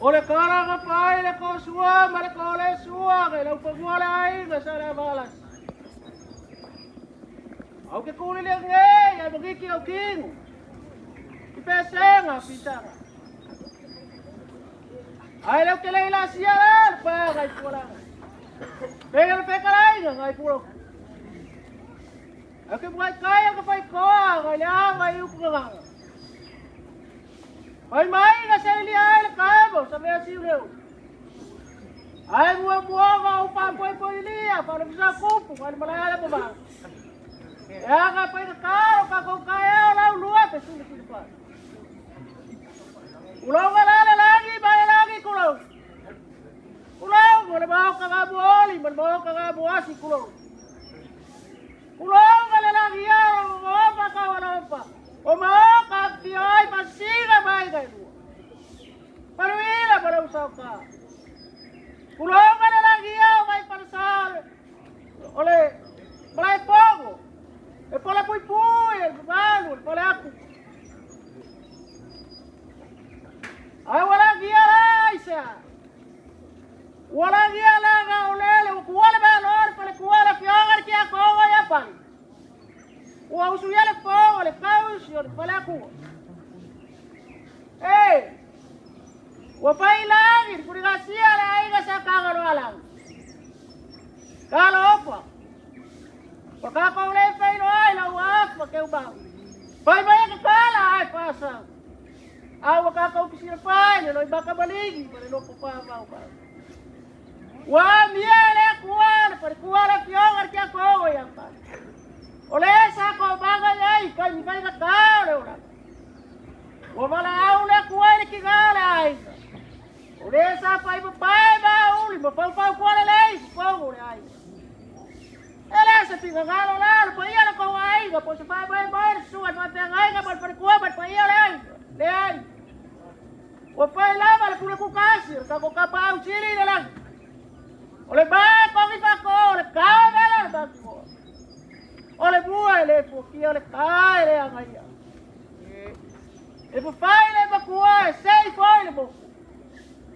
Ole karanga paile ko Suoma le ko le suoge le upamuole ainga sale valas. Au ke kuli le nge ya bogiki au king. Ipesenga pitanga. Ai le ke le ila siaran pa ngai pula. Pega pega ainga ngai pula. Au ke buat kaya ke pai ko ngai le ngai upunga. Ai mai nga sa ili ai le kabo sa me siu. Ai mua ga upa poi lia para bisa kupu kan malaya le ba. Ya ga pai ka ko kaya la lua te sini pa. Ulang lagi bay lagi kulo. Ulang le ba ka ga boli man ba ka ga buasi kulo. Ulang lagi ya ba ka wala pa. O mau kapti ai pasiga mai gai lu. Paruila para usaka. Kulonga na lagi au mai parsal. Ole, balai fogo. E pola pui, balu, pola aku. Ai wala gia laisa. Wala gia laga olele, kuala balor, pala kuala fiogar kia kowa ya pan. Wa usuya le fogo, le kaus, yo le pala aku. Wa pai lagi, puri gasia le aiga sa kagalo alang. Kalo opa. Pakaka ule pai no ai la waf pakeu ba. Pai bai ka kala ai pasa. Au wakaka upisira pai no ibaka baligi, pare no pa ba ba. Wa miele kuala, pare kuala fiogar kia kogo ya pa. Ole sa ko baga ai, pai mi pai ka kala ora. Wa mala au le kuala ki kala ai. Ore sa pai ba uli ma pau kuala lei fogo le ai. Ele sa pinga galo la pa ia la ko ai ga po sa bai suat ma te ai ga par kuwa pa ia le ai. Le ai. Wa pai la ba ku ku kasir ka ko ka pa au chili le lang. Ole ba ko mi pa ko le ka le la ba ko. Ole bua le po ki ole ka le ai. E po pai le ba kuwa sei foi le bo.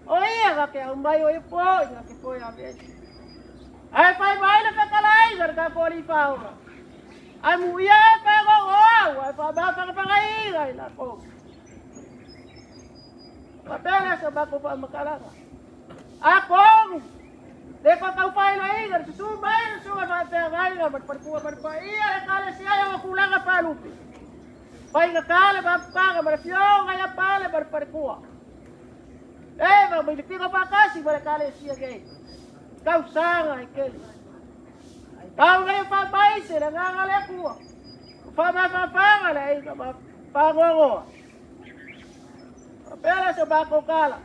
Oia ga ke au mai oi po ga ke po ya be. Ai pai mai le pe kalai ga ka ko li pa o. Ai mu ia pe go o, ai pa ba pa ai ga la ko. Pa pele sa ba ko pa makala. A ko. De ko ka pai lai ga su mai su ga pe ga ga pa ko pa ia le kale si ai ga kula ga pa lupi. Pai ga kale ba pa ga ba fio ga ya pa le pa ko. Ma may lipigo pa kasi wala kala siya gay. Kau sanga ikel. Kau ngayon pa paise na ngangale ko. Pa ngale ay pangongo. Pero sa bako kala.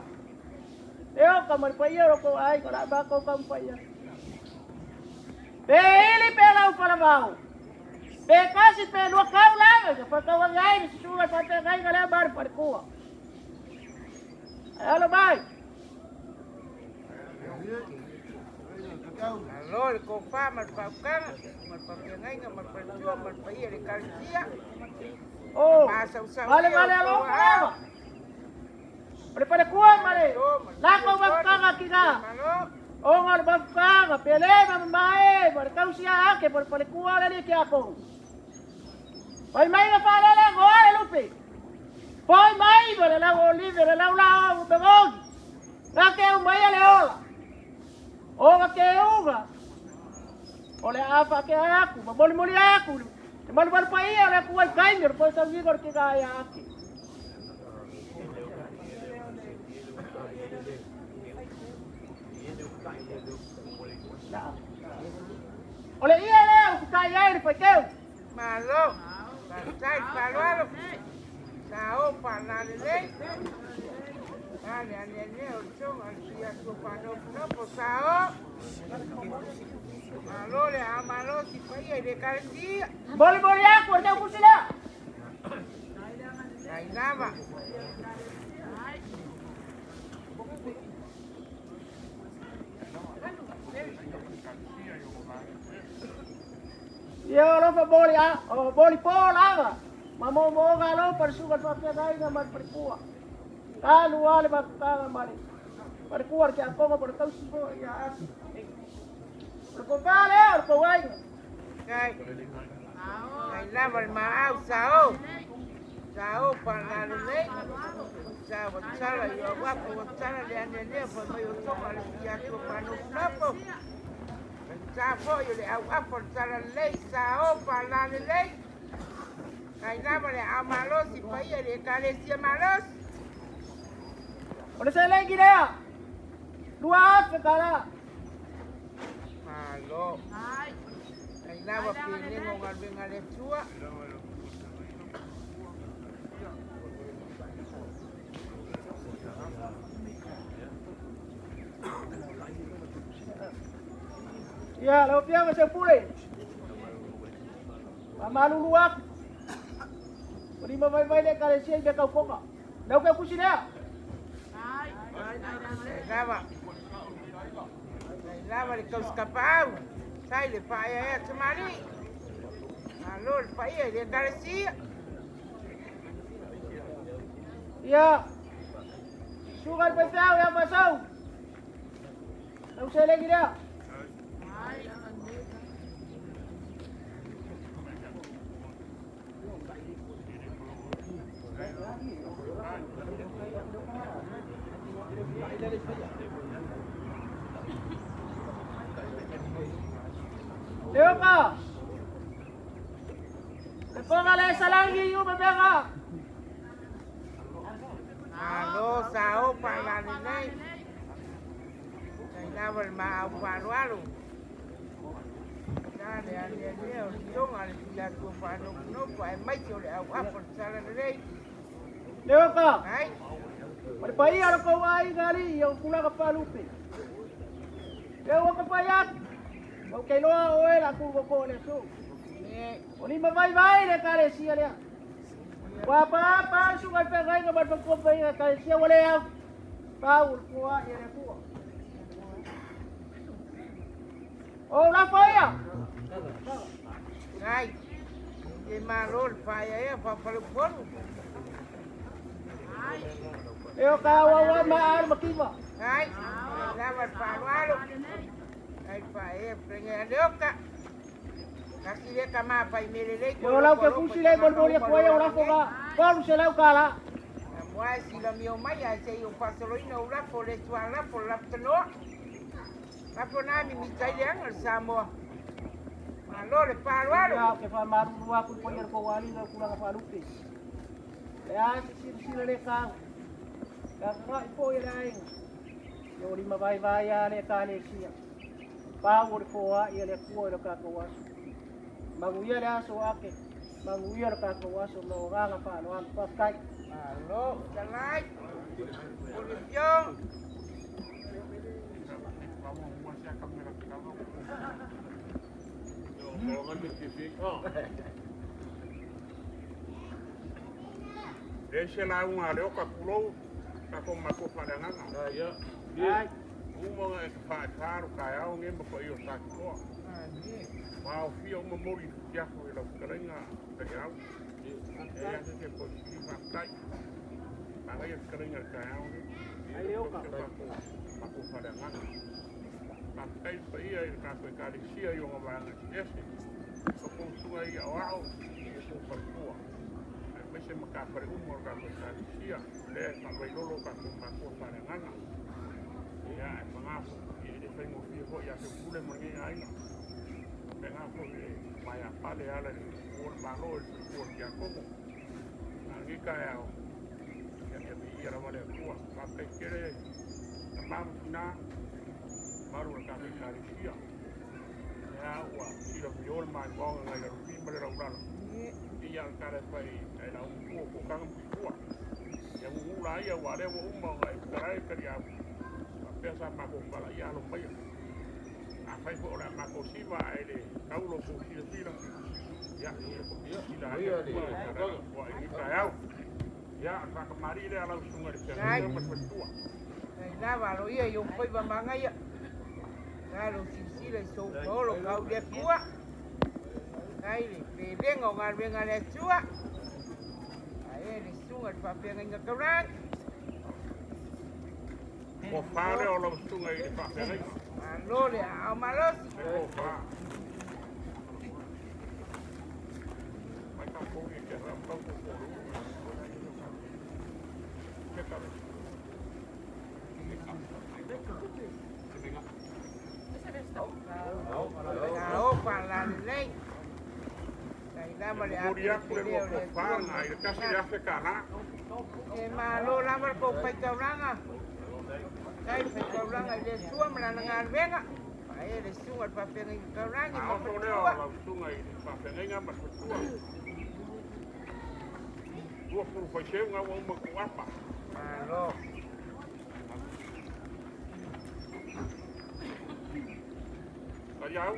Yo kamar payo ko ay ko na bako kampaya. Peli pela o palabao. Pe kasi pe no kau lang pa kawangay si suwa pa pe kay kala bar par ko. Halo bye. Alor ko pa man pa kan man pa ngay nga man pa yo man pa iya de kalsia. Oh. Vale alo pa. Prepara kuwa mare. Lako ba ka kiga. Oh ngal ba ka pele mamae por causa que por kuwa le que ako. Pai mai na pala la gole lupe. Pai mai vale la olive la la begog. La que un mai le ola. Oga ke uga. Ole apa ke aku, moli aku. Mal pa ia le kuai kainer po sa vigor ke gaya aki. Ole ia le ku kai ai po teu. Malo. Sai palo. Sao panale. Ani o chong asia ko pano no posao. Malo le amalo si pai de kalsia. Boli aku ada kusila. Ai lava. Ia lo fa boli a, o boli po lava. Ma mo ga lo per su ga fa dai na mar per kuah. Kalu ale ba ka mari. Per kuah ke ako ga per tau si po ya as. Ko vale, ko wai. Ngay Ngày ra mà áo sao sao phần là lấy sao vật sao là vừa qua vật sao là đèn đèn đèn phần mấy yếu tố mà giờ chụp mà nút nắp không sao cóอยู่แล้วว่าphần sao là lấy sao phần là lấy ngày ra màเอามาโลสิไปอย่าเด็กกาเลเซียมาโล Ora sai lagi dia. Dua sekarang.มาโลngày ra mà pinนี่งงกันเป็นอะไรชั่วYa, lo pia masa pulih. Malu luak. Beri mai le kale sia dia kau foka. Lau kau kusi dia. Ngày ra mà cầu scapau sai le phải ấy chamali alo phải ấy để Galicia Ya. Sugar pasau ya pasau. Lau sai lagi dia. Leo ka. Kau kalau salangi you berbeza. alo sao phải là này ngày ra mà ao phản quá luôn ra để ăn nhiều chỗ mà là của phản nó phải mấy chỗ để ao áp phần sao là đây Leo ka. đấy Perpai ada kau ai kali yang pula kapal lupi. Leo ka payat. Kau keno oe la ku ko le su. nè Oni mai le kale sia le. Wa pa su ka pe gai ka ba ko pe ya kale sia wale ya. Paul kuwa ya le kuwa. Oh la faya. ngay thì mà rồi phải ấy phải bốn Leo ka wa ma ar makiwa. ngay ra mà phản quá luôn anh phải nghe nước cả kasi dia kama phải mê lấy Yo lau ke kusi le bol bol ya kuwa ya ora ko ka. Paul se lau kala. Why si la mio mai ai sei o pastorino ora for le tua la for la tno la for na mi tai liang al samo ma lo le paruaro Ya ke fa maru wa ku ko ya ko wali la kula ka lupi. Ya si le ka. Ka ka po ya dai. Yo lima vai ya le kale sia. Paul ko wa ya le kuwa le ka ko wa. Manguya le aso ake. Manguya le ka ko wa so no ga nga pa no an pa kai. lo dalai polision Ese la unha leo ka pulou ka ko ma ko para nganga. Ya. Ai. Uma e fa taru ka au nge mo ko io sa ko. Wow, fio mo mori ya ko ilo karenga ka au. Ya se ko si ma tai. Ma ga ya karenga ka au. Ai leo ka. Ma ko para nganga. Ma kai pa ia ka ko ka ri sia yo ma nga ese. Ko sunga ia au. Ko pa ko. Mese makapare umur ka ko sa sia le ka vai lolo ka ko ma ko para nganga ya mangafo e fai mo fio ko ya se pule mo ngi ai no mangafo e mai a pale ala ni ko ma lo ko ya ko ngi ka ya ya mi ya ma le ko ka pe kere ma na maru ka pe ka sia ya wa si lo mi ol mai ko ngai la ru ma le ra ura iya kare pai ai la un ko kang pu ya u la ya wa le wo umma ai karai ka ya pesa ma ko kala ya lo pai a fai ko la ma ko si va ai le ka u lo ko si la ya ni ko si la ya wa ai ka ya ka ka mari le ala sunga le ya ma ko tua Ngày ra vào lo ia yo foi ba manga ia ra lo si si le so polo kau dia kuat. Kai le lengo ngal le chua. Ai le sunga fa penga nga karang. Ko whare o lau sunga i whawhengai. Malo le au malos. Ko wha. Mai ka pōngi ke rau tau ko kōru. Ke kare. Ao pala le. Kai la ma le Muri aku le mo ko whanga i kasi le afe kana. E malo la ma ko pai karanga. Kai pai karanga le sua ma na ngal venga. Ai le sunga fa penga karanga Ao ma so leo lau sunga i whawhengai ngā matua. Ua puru whaiseu ngā wau maku apa. Malo. Ka iau.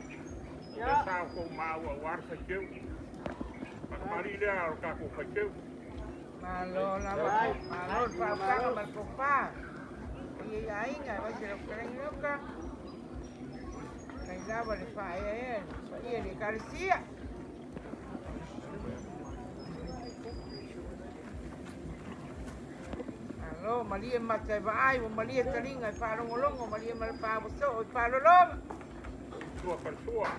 Te sao ko māua war whaiseu. Mari lea o ka ko whaiseu. Malo la malo pa pa ma ko pa. I ai nga va se lo creen loca. Kai la va le fa e le Garcia. Alo malia mate vai, o malia taringa fa longo, malia mal pa so, pa long. Sua persua.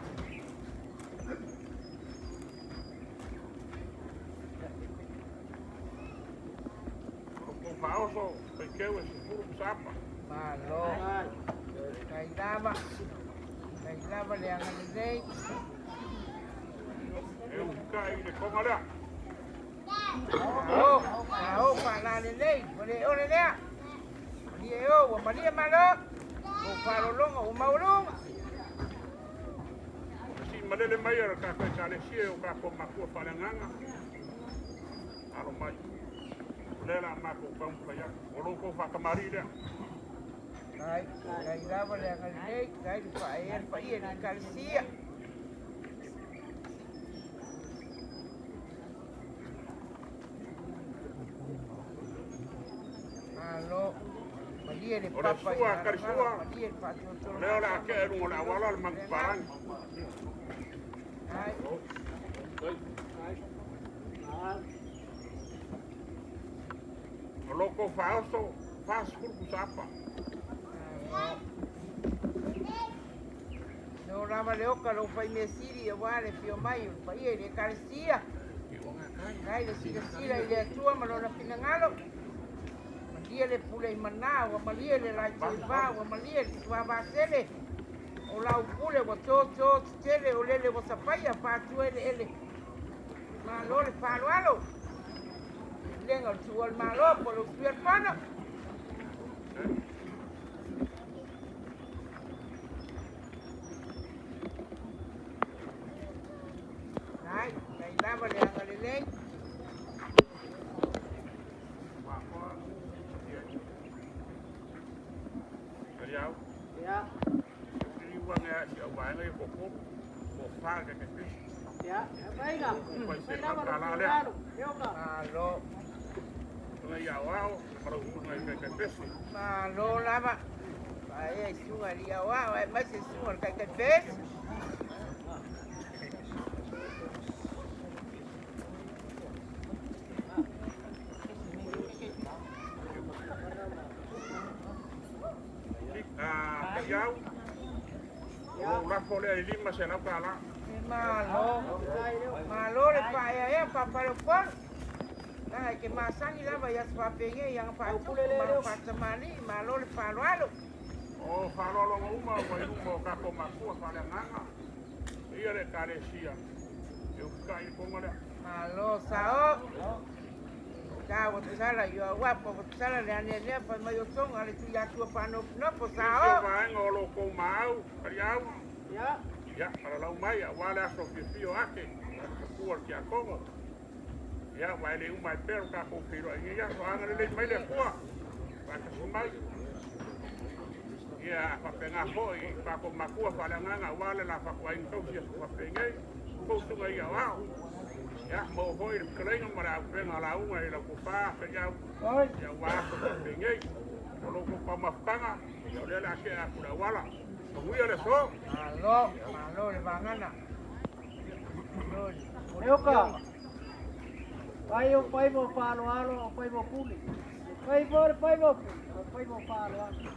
Ko whaoso, whaikeu e sipuru kusapa. Malo. Kai lava le anga nei. E uka i le konga lea. Pa la nei, ole lea. Malia o malia malo. O pa longo, o maulonga. Si malele mai ara ka koe ka le sia o ka ko makua whalanganga. Aro mai. Lela mako pang paya. O loko whakamari lea. Kai lava le anga nei, kai pa e le Garcia. Alo. Malia le Ora papa. sua, karisua. Malia le pato. Leo la ke e rungo la wala le mangu parang. Ai. O loko whaoso, whaasukuru kusapa. No lava le oka lo fai me siri e wale fio mai o fai e le Garcia. Kai le sira i le atua ma lona pinangalo. Malia le pule i mana, wa malia le lai teiva, wa malia le tua vasele. O lau pule wa to tele o lele wa sapaya patu ele. Ma lo le palo alo. Lenga tu al malo po lo fier pana. Kai lava le anga le lei. Kariau. Ya, Ini uang ya, si awalnya ya koko. Kofa ke kete. ya, baik enggak? Baik, Baik saya apa kalah lu? dia. Ya enggak? Malo. Tungai ya wow, kalau tungai ke kete sih. Malo lava. Ai sunga lia wa, mas sunga kai kai pes. Kariau. O la fole ai lima se lau kala. Malo le pa ya pa lo por. Nah, que masangi lava ya pa penge yang pa tu pa semani, malo le pa lo alo. O whalolo uma wai uma o kako makua whale nganga. Ia le kare sia. E uka i konga lea. Malo sao. Ka wa tsala yo wa pa tsala le ane pa mai o tonga le tu ya tu pa no po Ia sao. vaenga o loko mau. Kariau. Ya, Ia, para lau mai, a wale aso fio ake. Kua ki a kongo. Ia, wai le umai pero kako whiro. Ia, so anga le mai le kua. Waka sumai. Ia, whapenga hoi, kako makua whale nganga. Wale la whakua ingtau sia su whapengei. Koutunga ia wao. Ia, mo hoi le krenga mara penga la unga i la kupa. Kariau. oi. Ia, wako whapengei. kalau ko pamafkanga ya le la ke aku da wala penguya le so Malo le bangana. Eoka. Pai mo falo alo, pai mo puli. Pai mo falo alo.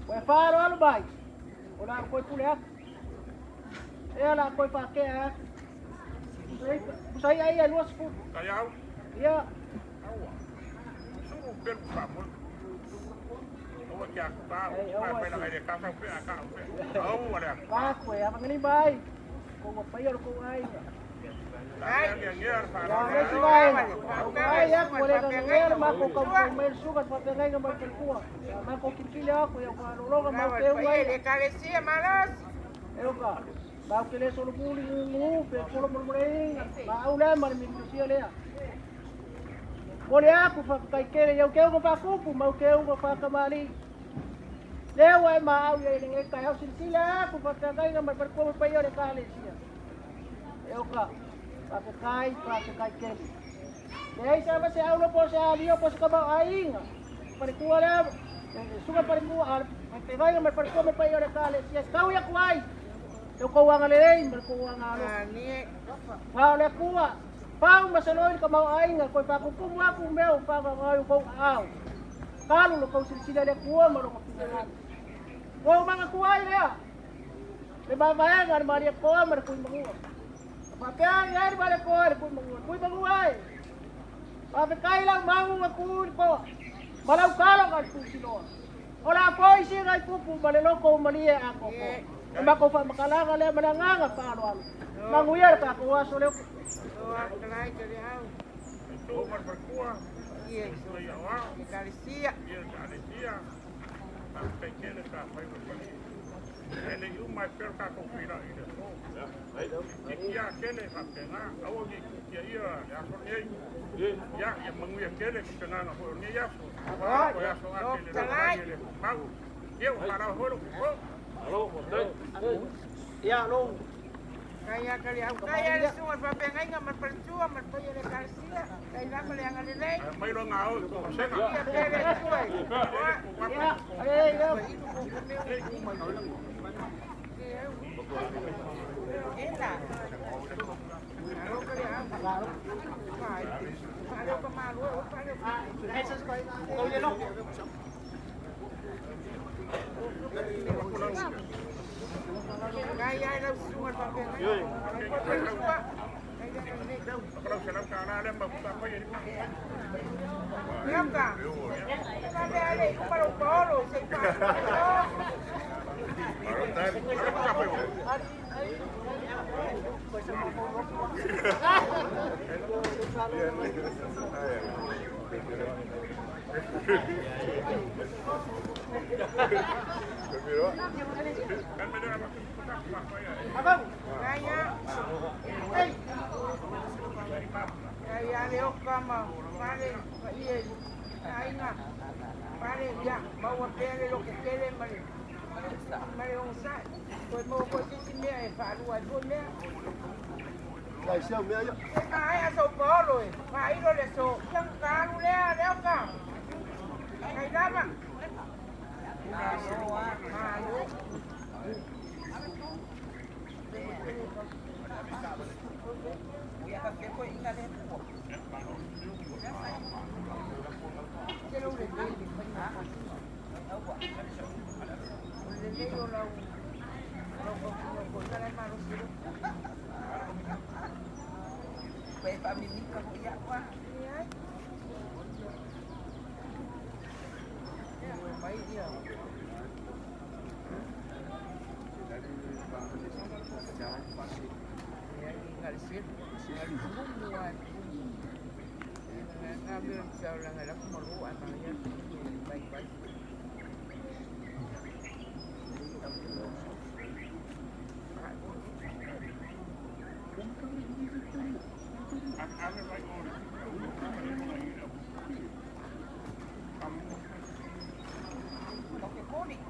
Pai falo alo bai. Ora koi puli ak. Ela koi pakai ak. Busai ai luas pun. kayau Iya. awa suruh ben pamul awa kya ka pa la ga ka sa pe aka awa ada Paku ya, pangani bai. Ko mo payo ko ai. ya Ya le bai. Ai ya ko le ka ngel ma ko mel sugar pa tengai ga mal kuwa. Ma ko kikili ako ya ko lo ga ma te Oye, le carecía malas. Eoka. Ba ke le solo puli ngu pe polo mo morei. Ba ula mar mi sia le. Boleh aku pakai kere yang kau ko pa kupu mau kau ko pa kamali. Lewa mau ya ini kai au sila aku pakai kai na mar ko pa yo le kale sia. Eoka. Pakai kere. Dei sama se au no po se alio po se ka ba ainga. Para kuwa le. Suka para kuwa pakai na mar ko pa yo le kale sia. Kau ya kuai. Eu ko wanga le mar ko wanga lo. Ni Pau le kuwa. Pau masaloin ka mau ainga ko pa kuku aku meu pa ka ngai ko au. Kalu lo ko sila le kuwa maro ko pingan. Ko mga kuwai le. Le ba ba ngar mari ko mar ko mangu. Pa pa ngar ba ko ko mangu ai. Pa pa kai lang mangu ko ko. Malau kalo ka tu silo. Ora po isi ngai pupu balelo ko mali ako ko. Ma ko pa makalanga le mananga pa ro. Manguyar ka ko aso le. doa kelai jadi au. itu mar berkuah Iya, ya wa le carecía. ya ada dia sampai kene ka pai berpani ele yu mai per ka ko pira ide so ya kene ka tena awo ni ya ya so ni ya mangu ya kene tena na ho ni ya so ya so ate le mau yo para ho Ya lo. Kaya kali au kaya le sungai pa pengai nga mar percua mar pa le carecía. Kaya na kali ang alilay. mai lo ngau ko se ka Iya, pele sungai. Ya, ya. Enak. Kalau kali au. Phải. Phải đâu có mà luôn, phải đâu. Kau ye lo. Kaya daw sungai pa pengai. Percua. kalau salam ka na le ma ka pa ye Nyoka. Sabi ale, kung parang polo, sa ipa. Abang. Kaya, Hey. kaya leo kama, pare, iya, ainga, pare, ya, bawa pele lo que quiere, mare. Mare un sa, pues mo ko si mea e faru a do mea. Lai sia me ya. Ai a so polo e, pa iro le so, yang karu le a leo ka. Kai dama. Malu. Pero le di, le digo lo kala malu silo. Pues family ka ko ya kwa. Mai dia. Ngambil seorang anak malu anaknya baik-baik. Pakai kuning.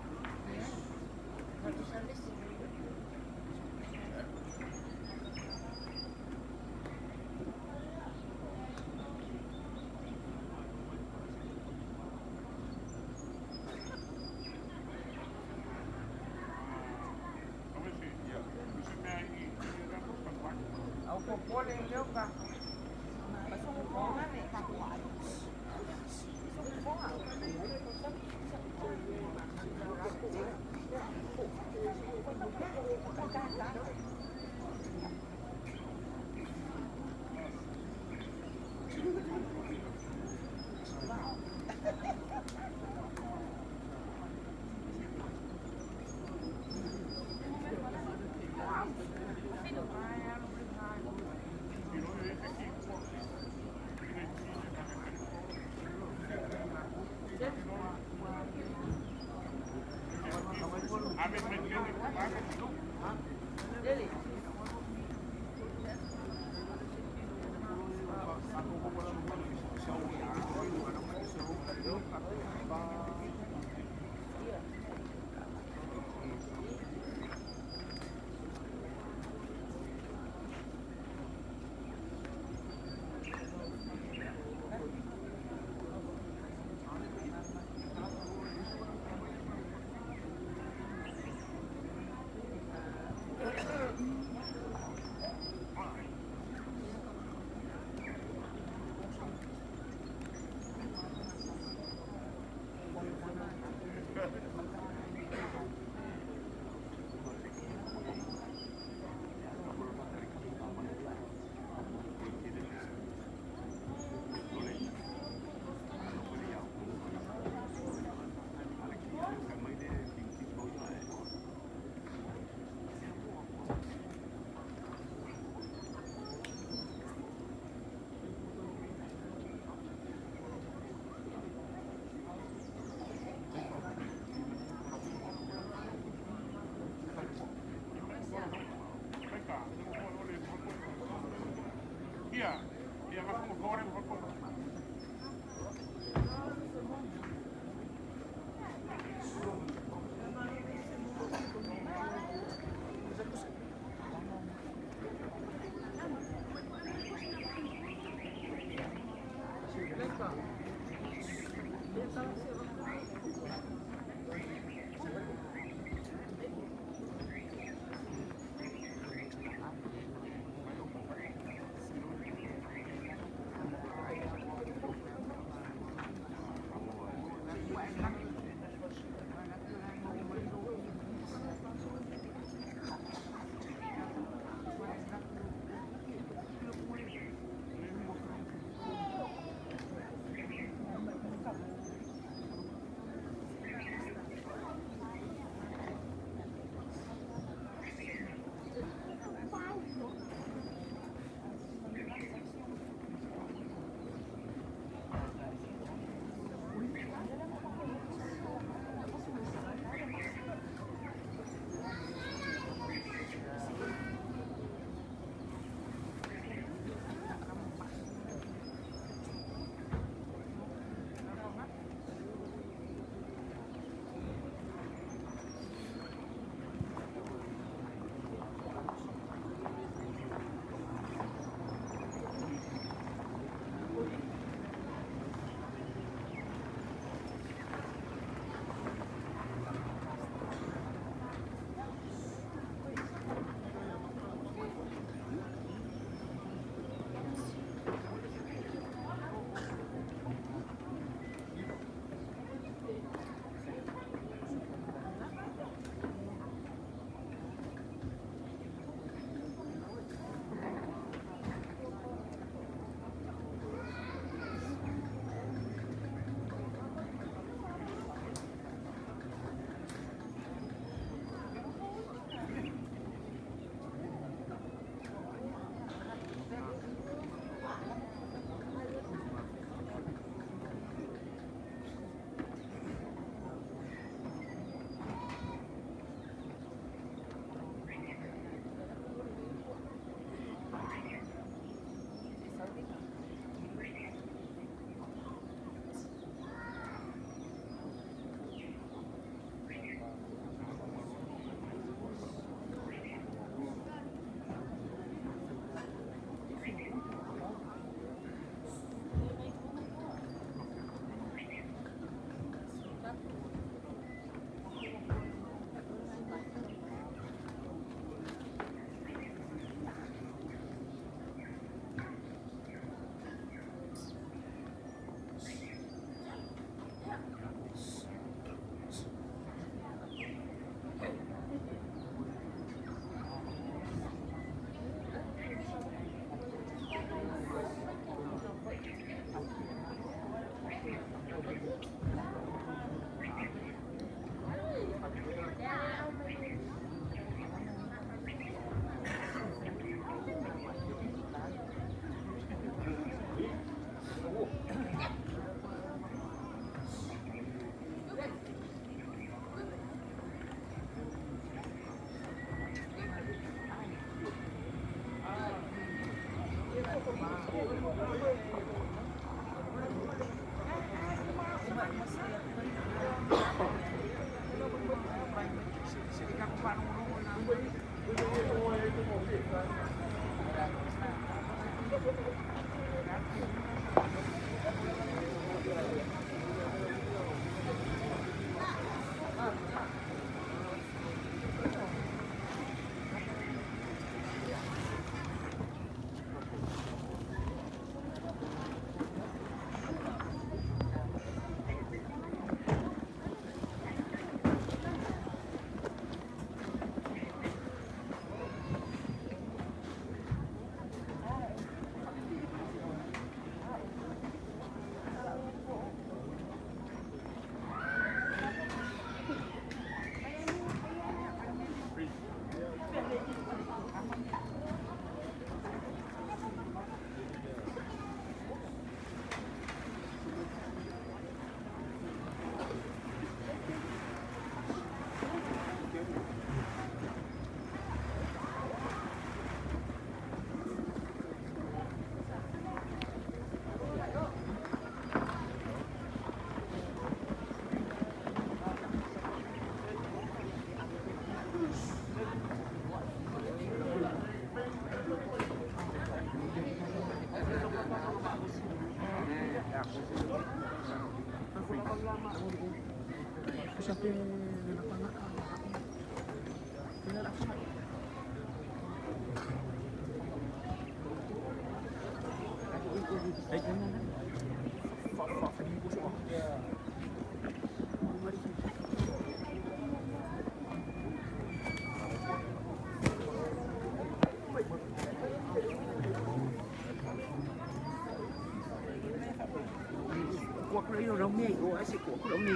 yoga. Cuộc đấy nó mì, của ai sẽ cuộc nó mì.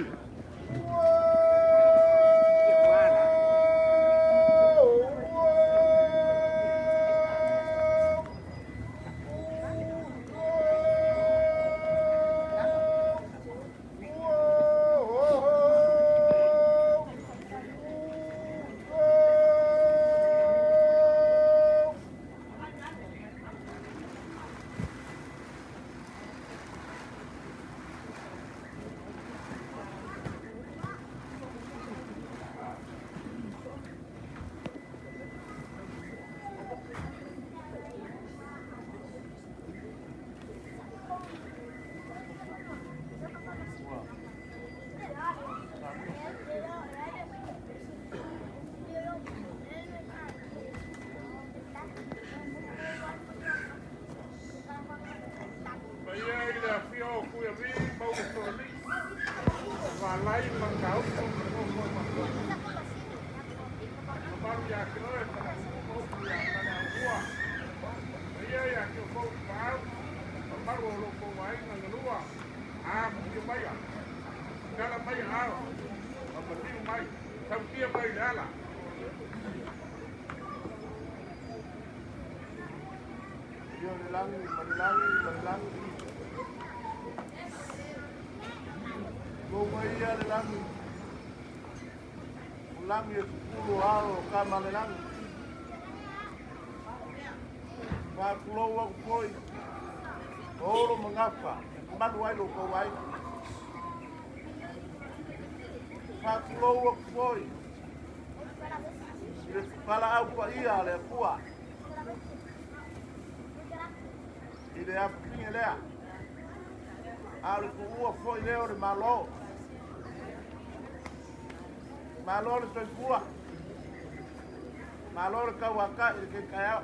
Langit puluh halo kamane langit. Pak Pulau Wakpoi, Olo mengapa? Manuai lo kawai. Pak Pulau Wakpoi, kepala apa iya le kuat. Ide apinge le. Al kuwa foi leo de malo. Malor soy pua. Malor kawaka el que kaya.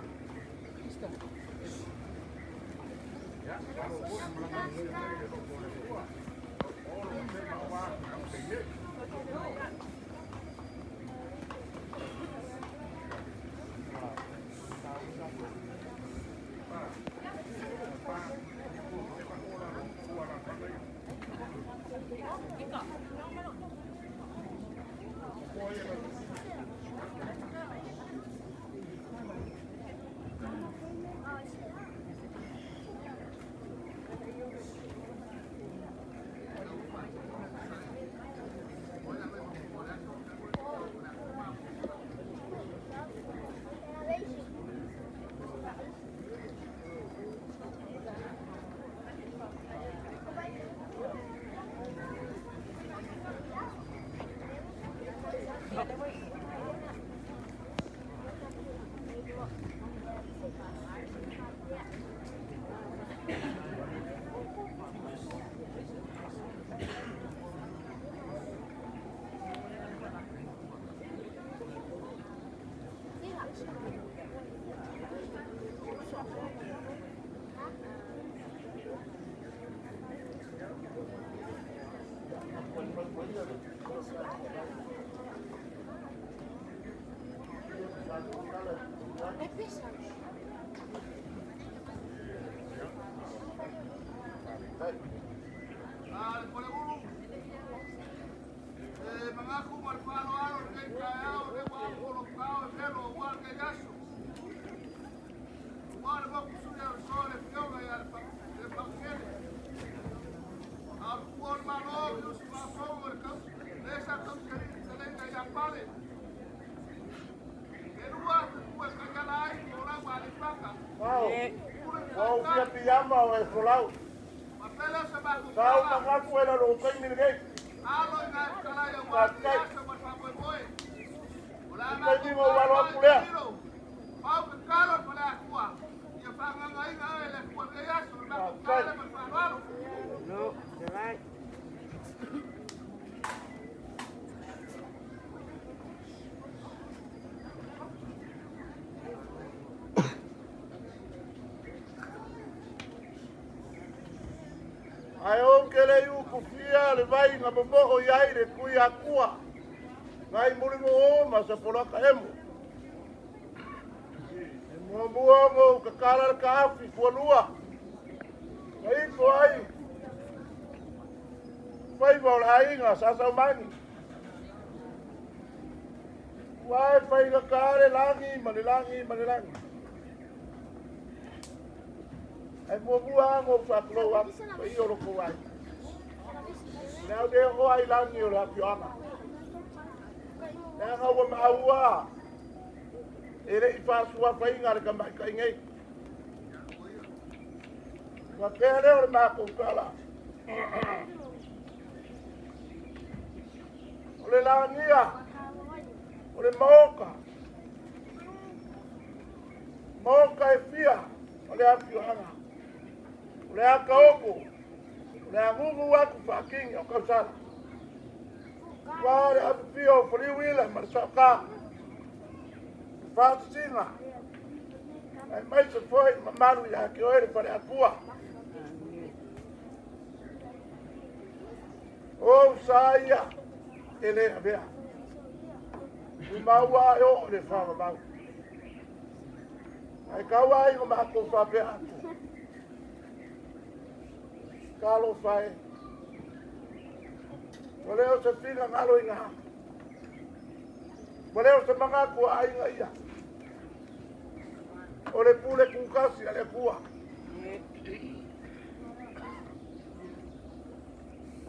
Mengaku berpalu-palu ke kaya, dia bawa pulau kau, dia bawa ke jasu. Mana bawa sudah soal viola ya, dia pakai. Aku pun malu, terus masuk mereka, desa tu sering kaya pale. Kedua, tu kaya lain, orang balik belakang. Wow, wow, dia pijama o escolau. Papel sebab tu. Kau mengaku era lo que me liguei. Alo na kala ya watu sama boy. Kau ni mau bawa pulang. Mau ke karo pada aku. Ya pangang ai ngai le ku ke ya so na kala berpalu. No, cerai. Ai o que le u kufia le vai na bobo o iai le kui akua. Ngai muri mo o ma se pola ka emo. Mo mua mo ka kala ka afi ko lua. Ai ko ai. Vai vol ai nga sa sa mani. Wai pai ka kare langi mani. Ai mo bua ngo fa klo wa pai o lo ko ai. Now de o ai langi o la piona. Na ngo ma ua. Ere I fa sua pai ngar ka mai kai ngai. Wa kere o ma ko kala. Ole langia. Ole moka. Moka e fia. Ole a piona. Ole a kaoko, ole a ngugu waku whakingi o kausara. Ware a pio free wheeler marisaka. Whātutinga. Ai mai se foi mamaru ya ke oere pare akua. O saia, ele a vea. Umaua e o le whawa mau. Ai kawa i o mako whapea aku. Kalo fai. Wale o se whina ngalo I ngā. Wale o se manga kua ainga ia. O le pule kukasi a le kua.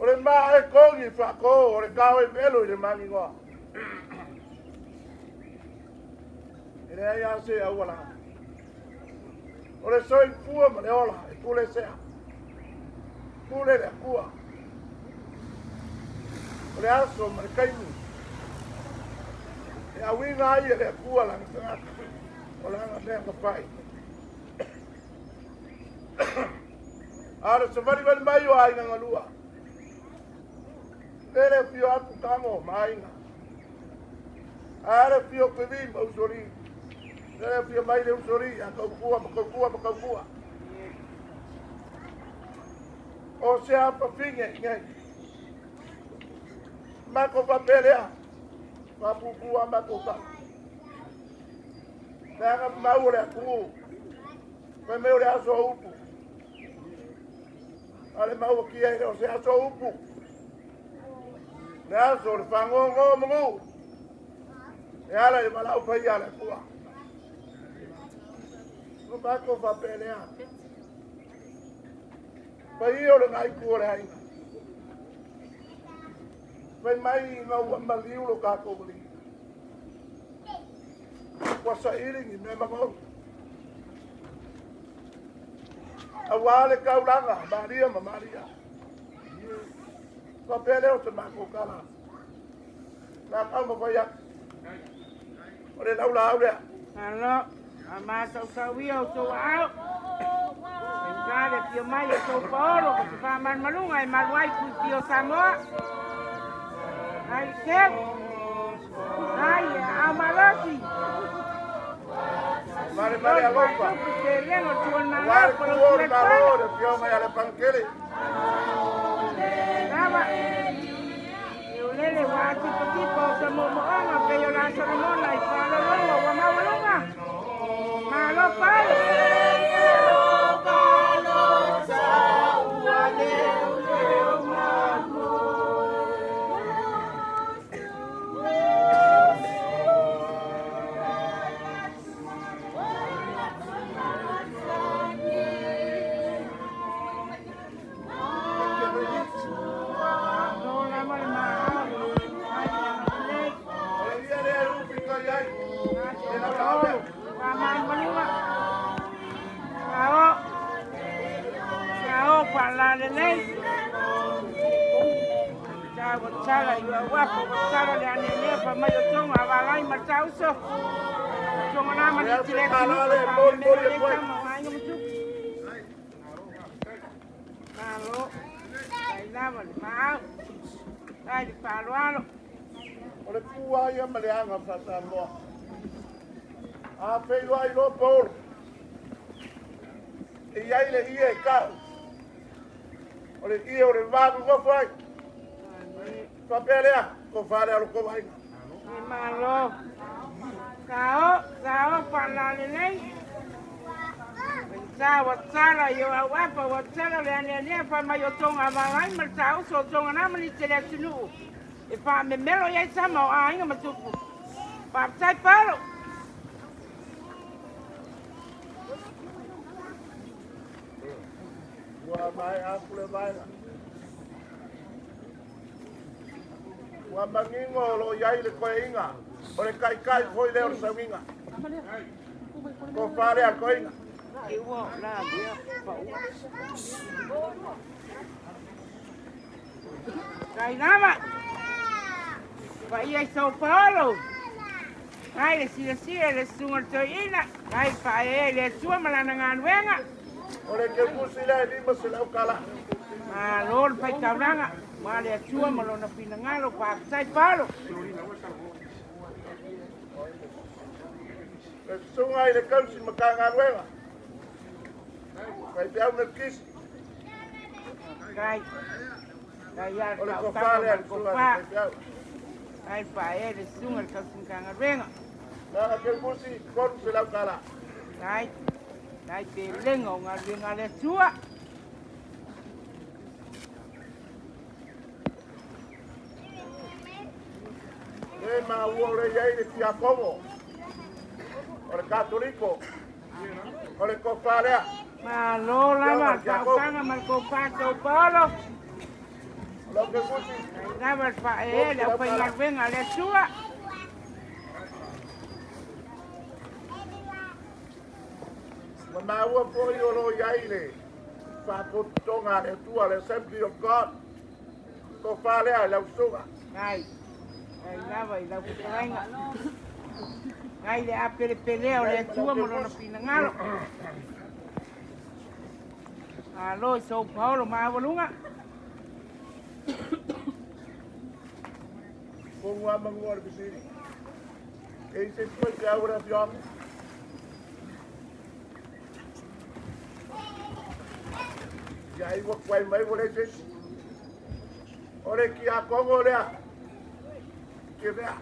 O le maa e kongi whako, o le kawe melo I le mangi ngoa. E le ai ase au ala. O le soi fua ma le ola, e kule sea. Kule le kua. O le aso ma le kaimu. E a winga ai e le kua langa tangata. O langa lenga pai. Ara se vari mai o ai nganga lua. Lere pio aku tango mainga. Ara pio pevi ma usori. Lere pio mai le usori. A kau kua. O se apa finge ngai. Mako papelea. Papupua mako ka. Nanga mau le aku. Pe meu le aso upu. Ale mau ki ai o se aso upu. Le aso le fango mo. E ala e malau pai ala kua. No mako papelea. Pai o le ngai kua le hainga. Pai mai ngau maliu lo kako beli. Kuasa iringi me mango. Awale kaulanga, Maria. Papele o te mako kala. Na kama vayak. Ore laula aulea. Hello, ama sa wio so out. Engkade pio mai so poro, ko fa man malunga e malwai ku pio Samoa. Ai ke. Ai amalasi. mare alopa. Lengo tuan na Wale por kuori el malo de pio mai ale pankele. Nava. Eu lele wa tipo se mo ona pe yo la so mo la i pa lo wa ma wa longa. Ma lo pa. Sala yo guapo, sala le anene pa mayo tonga abalai matauso. Tonga na mani tire kanu pa me le kama wanyo mutu. Malo. Ai lava le mau. Ai di palualo. Ole kua ia male anga fata mo. A pelo ai lo por. E ai le ie ka. Ole ie ore vago go fai. Papelea, ko fare alo ko vai. Malo. Sao pala le nei. Sao sala yo guapo, sala le anene pa mayo tonga abalai matauso tonga na mani tire kanu. E pa me melo ia sama o ainga matupu. Pa sai palo. Wa mai a kule vai. Wa mangingo lo yai le koinga. Ore kai foi le or saminga. Ko fare a koinga. Iwo la dia pa u. Kai nama. Pa ia São Paulo. Ai le sunga toina. Ai pa ele sua malana nganwenga. Ore ke pusila ni masela kala. Ma lor pai kauranga. Ma le sua malona pinangalo pa São Paulo. Sunga ile kamsi makanga wenga. Kai piau na kis. Kai. Kai ya Ole ko ka fare al ko sunga pa. kai piau. Ai pa ele sunga ka singanga wenga. Na ke pusi kon sela kala. Kai pe lengo nga le sua. E ma uore yai le tia como. Ore cattolico. Ore ko fare. Ma lola ma tanga ma ko pa São Paulo. Lo ke pusi. Nava pa ele pa nga wenga le sua. Ma ua foi o lo yai le. Fa ko tonga le tua le Assembly of God. Ko fare a la usuga. Ai nava I la putranga. Ai le apere peleo le tua mo no pinangalo. Alo São Paulo ma volunga. Ko ngua manguar bisiri. E se foi que agora fiam. Ya iwa kwai mai wole se. Ore ki a kongo le. Ke vea.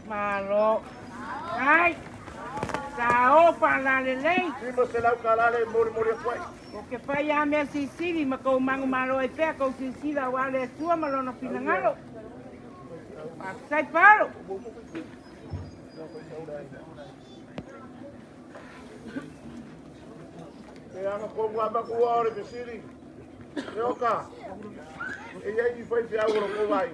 Malo. Ai. Sao pa la le lei. Si mo se la kala le mori kwai. O que fai a me sisiri ma ko mangu malo e pe ko sisira wale tua malo no pinangalo. Pa sai palo. E ana ko ngua ma ko ore bisiri. E oka. E ai foi fia ora ko vai.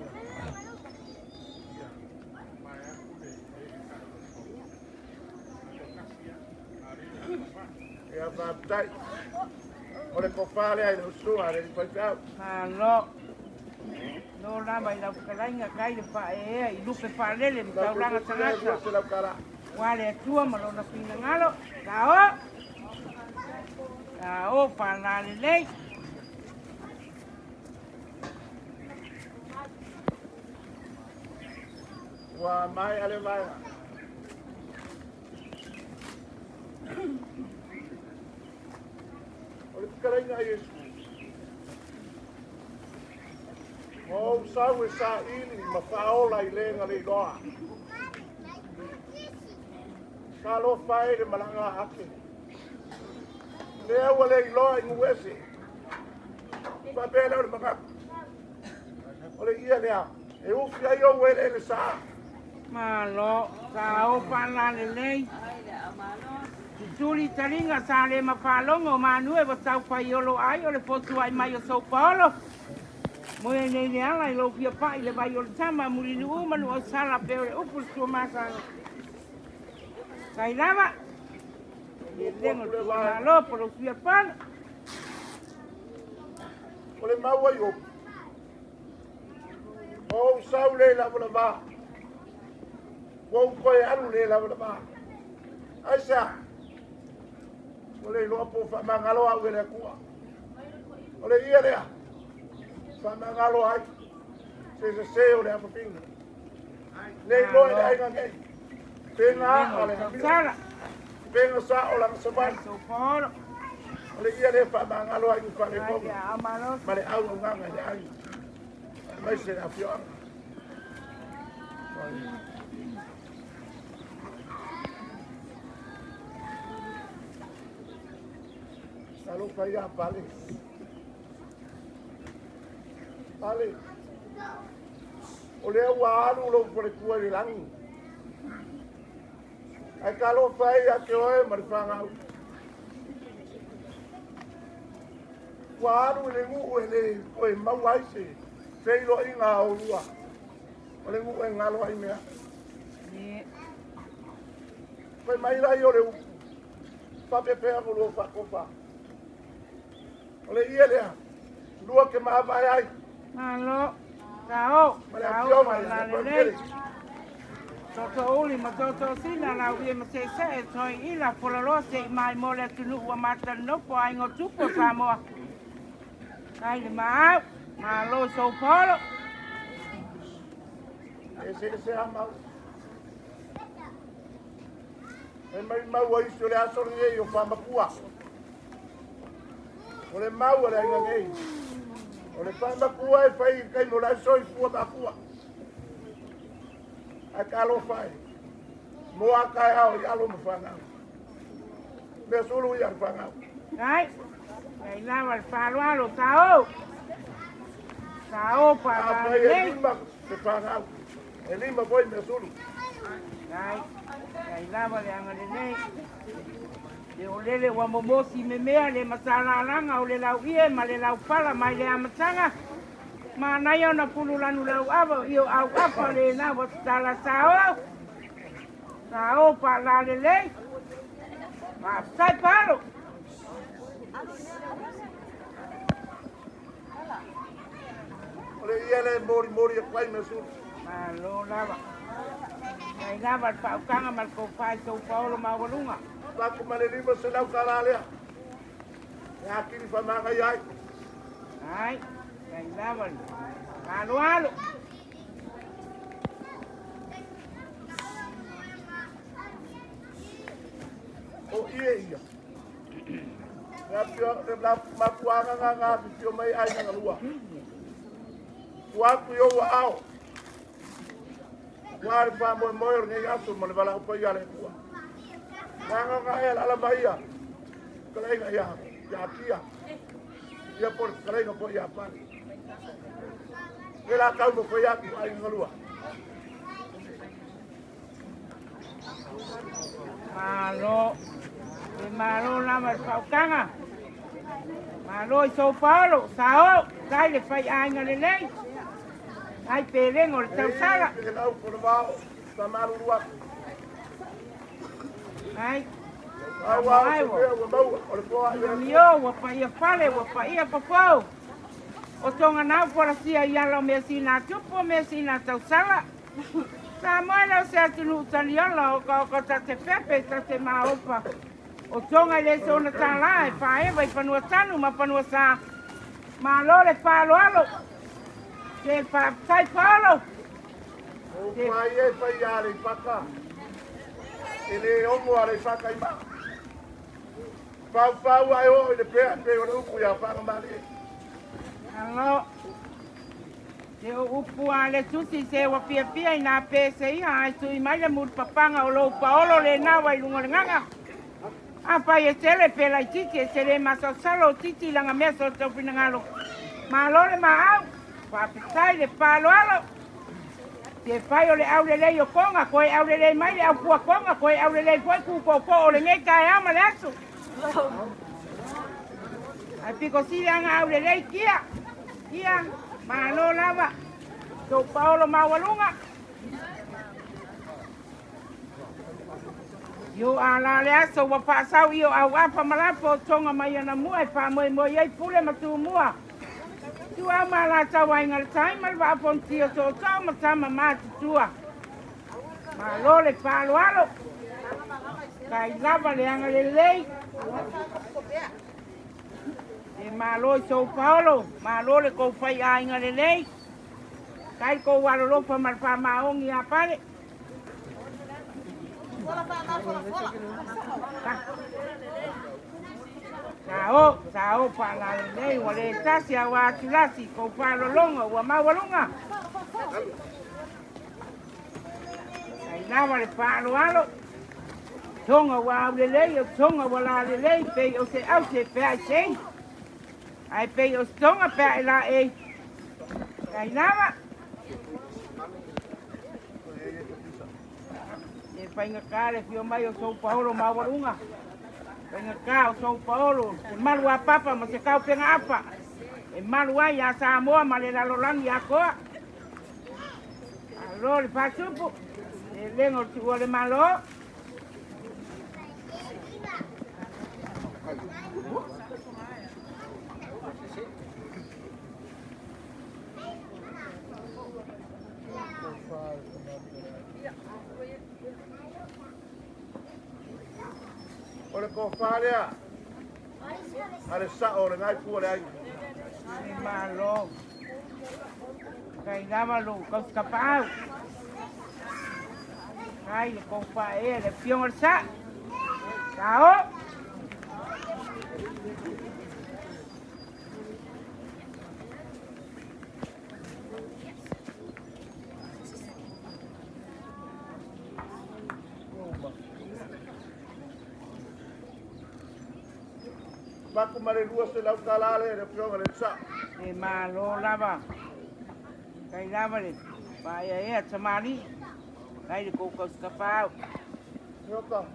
E a baptai. Ore ko fale ai no sua le foi fia. Malo. No la mai la kalainga kai le pa I lupe pa lele mi tauranga tangata. Se la kala. Wale tua malo no pinangalo. Kao. Kao pa la le lei. Wa mai ale mai. O le pikarenga Yesu. O sau e sa ili ma whaola I lenga le loa. Ka lo whae le malanga ake. Lea ua le loa I nguese. Pabela o le mga. O le ia lea. E ufi ai o wele le saa. Malo, sao pala le lei. Tuli taringa sa le mapalongo manue wa tau paiolo ai o le potu ai mai o Sao Paulo. Moe nei ne ala I lo pia pai le vai o le tama muri ni umanu o sala pe o le upul sua masa. Kai lava. Le lengo tu malo por o pia pana. O le maua I opu. O sau le la wala ba. O koe alu le la wala ba. Aisa. O le loa po whamangalo au ele kua. O le ia lea. Whamangalo ai. Se o le apapinga. Nei loa le ainga ngei. Penga a le hamira. Penga sa o langa sabani. Sao Paulo. O le ia le whamangalo ai uwhane Ai konga. amalo. Ma le au nganga le ai. Mai se na fioa. Salo kaya pale. Pale. O le ua alu lo pore kua le langi. Ai kalo fai a ke oe marifanga au. Ua alu le ngu e le oe mau aise. Feilo inga o lua. O le ngu e ngalo ai mea. Koe mai lai o le upu. Whapepea ko lo whakopa. O le ia lea. Lua ke maa vai ai. Malo. Sao. Male Sao apio pala male le apio. lei. Toto uli ma toto sina la uie ma se se e toi ila pololo se I mai mo le tunu ua mata nopo ai ngo tupo Samoa. Ai le maa. Malo Sao Paulo. Ese amau. E mai mau ai se le aso ni o whamakua. O le mau le ainga nei. O le whamakua e whai kai no lai soi fua makua. A kalo whai. Moa kai au I alo ma whanau. Me sulu I ar whanau. Ai. Ai lava el palo alo sao. Sao A pala whai le e lei. lima se whanau. E lima foi me sulu. Ai. Ai lava le anga le lei. Le o lele wa momosi me mea le masala langa o le lau ie ma le lau pala mai le amatanga. Ma nai ona pulu lanu lau ava io au apa le na wa tala sao. Sao pala le lei. Ma sai palo. O le ia le mori e kwai me sulu. Ma lo lava. Ai lava el pau kanga mal ko fai Sao Paulo ma walunga. Laku male lima se lau karalea. E akiri whamanga iai. Ai. Ai lava. Alo alo. O ia. La mapuanga nga pio mai ai nga lua. Waku yo wa ao. Wari pa mo mo ni asu mo le bala ko ya le ku. Nga ala bahia. Kalenga ya kia. Ya por kalenga po ya pa. Ela ka mo ko ya ai nga lua. Malo. E malo lama el pau kanga. Malo I Sao Paulo. Sao. Kai le fai ai nga le lei. Ai pelengo le tau sala. E lau por va sa malu lua. Ai. Ai wa o mau o le po ai. Mio wa pa ia fale wa pa ia papau. O tonga nau para sia ia lo me sina tupo me sina tau sala. Sa mai la se tunu taliala o ka ta te pepe ta te maopa. O tonga le so na tala e fa e vai panua tanu ma panua sa. Ma lo le palo alo. Ke pa sai palo. O pai e pai ale paka. Ele omo ale paka ima. Pau ai o i le pea pe o upu ia whakamale. Alo. Te o upu a le tusi se wa pia pia i nā pēse ia ai sui mai le mut papanga o lo paolo le nawa i lunga le nganga. A pai e tele pe lai titi e tele masasalo titi langa mea so tau pina ngalo. Ma lo le ma au. Papitai le palo alo. Te pai o le au le lei o konga koe au le lei mai le au pua konga koe au le lei koe kuko o le ngai kai ama le asu. Ai piko sile anga au le lei kia. Kia. Ma lo lava. So Paolo Mawalunga. Yo ala le aso wa pasau io au apa malapo tonga mai ana mua e pa moi moi ai pule matu mua. Tu ama la tawa inga tai mal va pon tio so tama tama mati tua. Ma lo le palo alo. Kai lava le anga le lei. E ma lo so Paolo, ma lo le ko fai a inga le lei. Kai ko walo lo pa mal pa maongi a pare. Sao pa la le lei wa le tasi a wa tulasi ko pa lo longa wa Mawalunga. Kai lava le palo alo. Tonga wa le lei, tonga wa la le lei pe o se au se pe ai sei. Ai pe o tonga pe la e. Kai lava. E painga kare fio mai o São Paulo Mawalunga. Painga ka o São Paulo. E malu a papa ma se kau penga apa. E malu ai a Samoa ma le lalolangi a koa. Alo le pasupu. E lengo tua le malo. O le kofalea. Ale sa o le ngai pua le ai. E malo. Kai lava lo kau skapau. Kai le kofa e le pion sa. Sao? Baku mare lua se lau kalale le pionga le sa. E malo lava. Kai lava le. Pai e a tamari. Kai le kau skapau. Nyoka.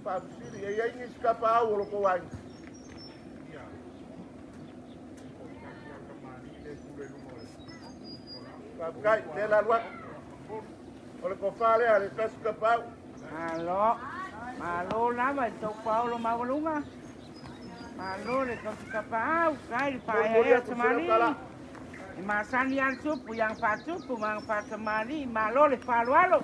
Pa siri e ai ni skapa au lo ko wai. Pa kai le la lua. O le kofale ale skapa au. Malo lava São Paulo Mawalunga. Malo le kau skapau. Kai le pai e a tamari. E masani al supu yang patupu mang patamari. Malo le palo alo.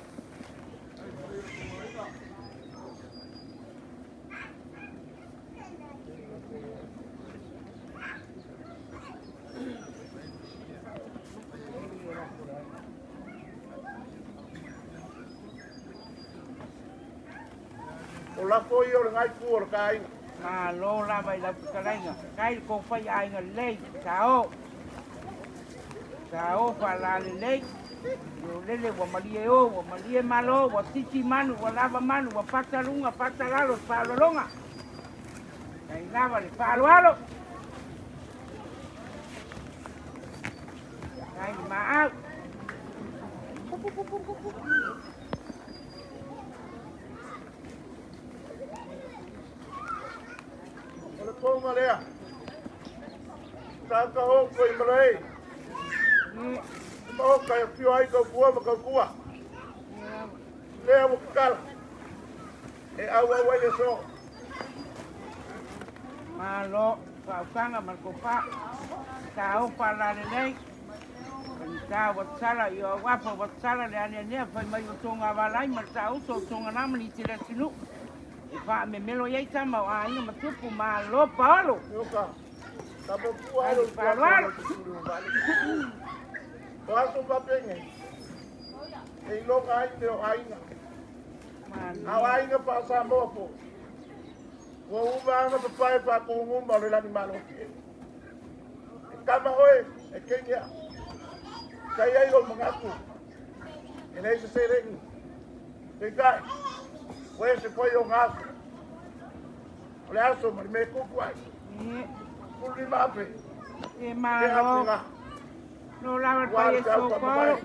O la foi o le ngai pua kai. Ma lo la vai la kalainga. Kai ko fai ai nga lei. Sao fa la lei. Yo lele wa malie o, wa malie malo, wa titi manu, wa lava manu, wa patalunga, patalalo, palolonga. Kai lava le palo alo. Kai ma au. O le tonga lea. Taka ho koi marei. Mo kai fio ai ko kua ma ko kua. Lea mo kala. E awa wa ye so. Malo, fa kanga marco pa. Sao fa la lei. Ka wa sala yo wa fa wa sala le ane ne fa mai o tonga wa lai ma sa o so tonga na mani tira sinu. E fa me melo ye tama a ina ma tupu malo palo. Nyoka. Tabo kua ai lo palo. Paso papenge. E lo ai te o ai. A ai nga pa sa mo po. Ua umanga papai pa kungu ma le lani malo ki. Kama oi e Kenya. Kai ai o mangaku. E nei se se rengi. Te kai. Ue se foi o ngaku. O le aso ma me kuku ai. Kuli mape. E malo. No lava pa e soporo.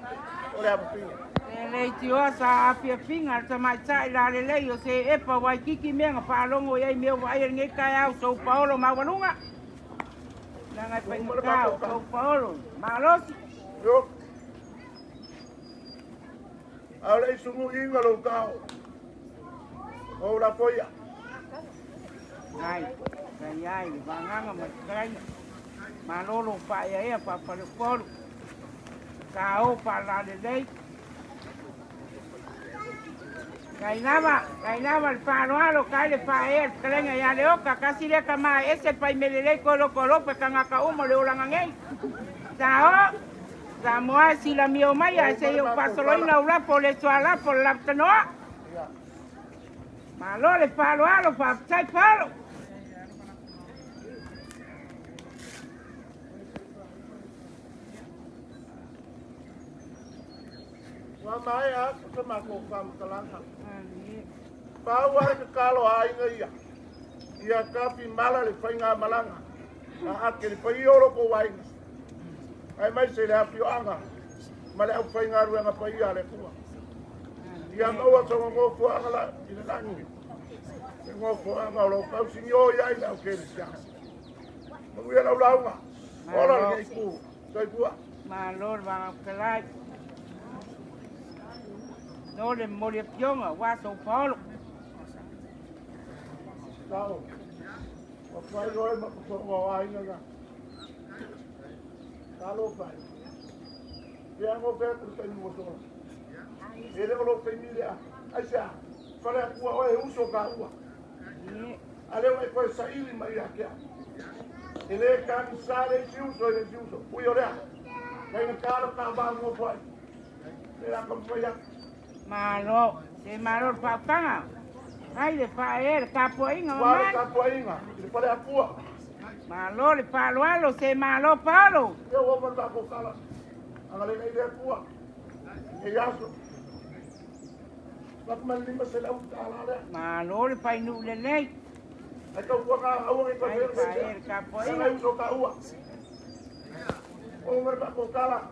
O le apapinga. E lei ti o sa apia pinga ta mai tai la le lei o se e pa wai kiki menga pa longo ia meu vai nge kai au São Paulo ma wanunga. Nanga pa ngau São Paulo. Malos. Yo. Ahora hizo un inga lo cao. O la folla. Ai, vanganga ma kai. Malolo pa ia pa le polo. Sao pa la le lei. Kainava el palo kai le pa e krenga ya le oka kasi le kama ese pa melele kolo pe kanga ka umo le ulanga ngai. Sao Samoa si la mio mai se yo paso lo ina ula por le suala por la tano. Malo le palo pa sai palo. Wa mai a ko ma ko kam kalanga. Pa wa ke kalo ai ngai. Ia ka pi mala le fainga malanga. A ke le pai oro ko wai. Ai mai se le apio anga. Ma le au fainga ruanga pai ale kua. Ia no wa so ngo fo anga la ile langi. Ngo fo anga lo pa sinyo ia ina o ke le sia. Mo ia la ulaunga. Ora le ku. Sai kua. Malo va kalai. No le moriapionga wa São Paulo. Sao. O pai roi ma ko wa ai nga. Kalo pai. Dia ngo ve ku tani mo so. Ele lo família. Aisha. Fala ku o e uso ka ua. Ale o ko sa ili mai akia. Ele ka sale si uso ele si uso. Ui ora. Kai ka ka ba mo pai. Ele ka pai. Malo, se malo pa panga. Ai le fa capoinga mamãe. Capoinga, ele pode a pua. Malo le palo alo, se malo palo. Eu vou botar com cala. Agora ele é pua. E acho. Mas mas lima se lau ala. Malo le pai nu le nei. Ai ka pua ka au e pa ver. Capoinga. Ai uso ka ua. O mer pa com cala.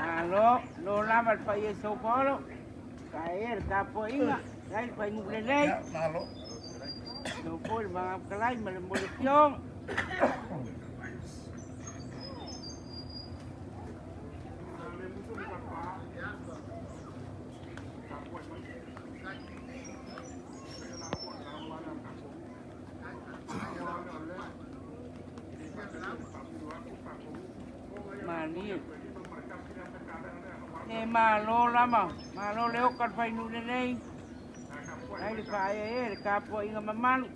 Alo, lo lava il paese São Paulo. Cair capoinga, dai pai nu le nei. Alo. No poi ma kalai ma le molipiong. Malo lama, malo leo kan fai nu nei. Ai le fai le capo inga mamani.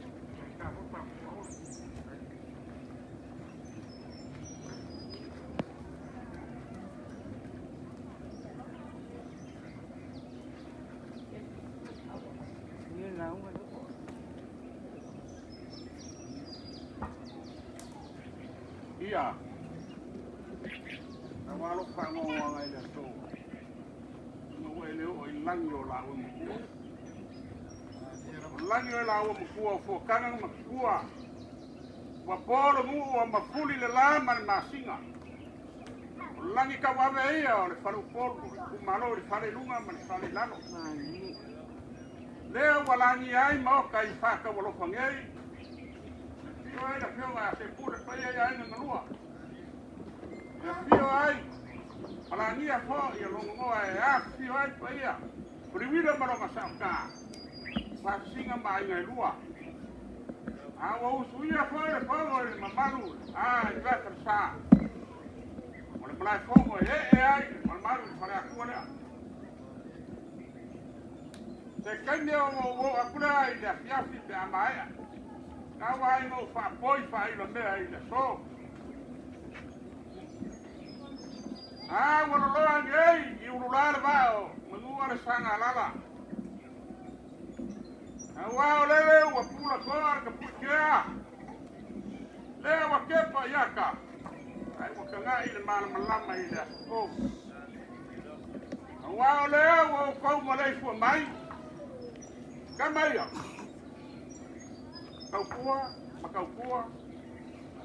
Ia. Na walo pango wanga ile so. O langi o la o mkua. O langi o la o mkua o fokana mkua. Wapolo mu o mafuli le la man masinga. O langi ka wawe ia o le faru polo. Kumalo le fare lunga man fare lano. Leo walangi ai ma o kai whaka walo whangei. Io ai la whionga se pure pai ai ai nganua. fio ai. Ala ni a fo ia longo ai a fio ai pa ia. Privida maroka sa ka. Fa singa mai ngai lua. A o suia fo e fo o mamalu. Ah, ia ka sa. Ole malai fo e ai, mamalu para ku ala. Se kanye o akura ai da fiafi te amai. Ka wai no fa poi fa i lo mea i le so. Ah, wala loa ngei, i urulare vao, manua le sanga lala. Ah, wao lele ua pula koa ka pukea. Lea wa kepa iaka. Ai wa kangai le mala malama i le asko. Ah, wao lea ua kou malei fua mai. Kamaia. Kaukua, makaukua,